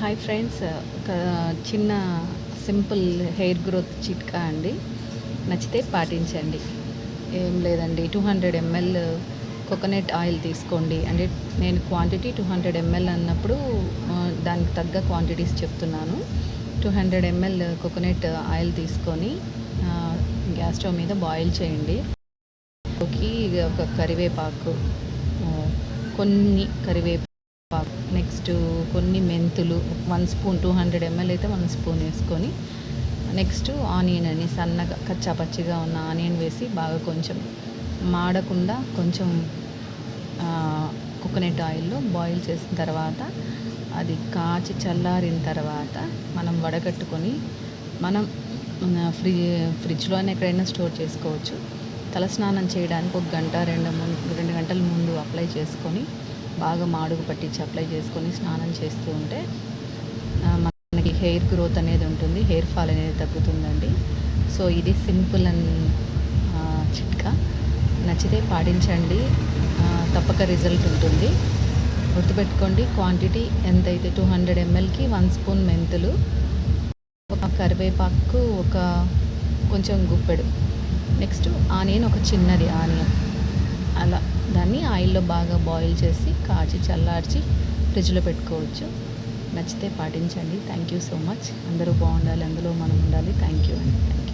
Hi friends, ఒక చిన్న simple hair growth చిట్కా అండి. నచ్చితే పాటించండి. ఏం లేదండి, 200 ml కోకోనట్ ఆయిల్ తీసుకోండి. అంటే నేను క్వాంటిటీ 200 ml అన్నప్పుడు దానికి తగ్గ క్వాంటిటీస్ చెప్తున్నాను. 200 ml కోకోనట్ ఆయిల్ తీసుకొని గ్యాస్ స్టవ్ మీద బాయిల్ చేయండి. ఒక కరివేపాకు, కొన్ని కరివేపాకు, నెక్స్ట్ కొన్ని మెంతులు, 1 స్పూన్, 200 ml అయితే 1 స్పూన్ వేసుకొని, నెక్స్ట్ ఆనియన్ అని సన్నగా కచ్చా పచ్చిగా ఉన్న ఆనియన్ వేసి బాగా కొంచెం మాడకుండా కొంచెం కోకోనట్ ఆయిల్లో బాయిల్ చేసిన తర్వాత అది కాచి చల్లారిన తర్వాత మనం వడగట్టుకొని మనం ఫ్రిడ్జ్లోనే ఎక్కడైనా స్టోర్ చేసుకోవచ్చు. తలస్నానం చేయడానికి 1 గంట 2 గంటల ముందు అప్లై చేసుకొని బాగా మాడుగు పట్టించి అప్లై చేసుకొని స్నానం చేస్తూ ఉంటే మనకి హెయిర్ గ్రోత్ అనేది ఉంటుంది, హెయిర్ ఫాల్ అనేది తగ్గుతుందండి. సో ఇది సింపుల్ అండ్ చిట్కా. నచ్చితే పాటించండి, తప్పక రిజల్ట్ ఉంటుంది. గుర్తుపెట్టుకోండి, క్వాంటిటీ ఎంతైతే 200 mlకి 1 స్పూన్ మెంతులు, ఒక కరివేపాకు, ఒక కొంచెం గుప్పెడు, నెక్స్ట్ ఆనియన్, ఒక చిన్నది ఆనియన్, అలా దాన్ని ఆయిల్లో బాగా బాయిల్ చేసి కాచి చల్లార్చి ఫ్రిడ్జ్లో పెట్టుకోవచ్చు. నచ్చితే పాటించండి. Thank you so much. అందరూ బాగుండాలి, అందులో మనం ఉండాలి. థ్యాంక్ యూ అండి.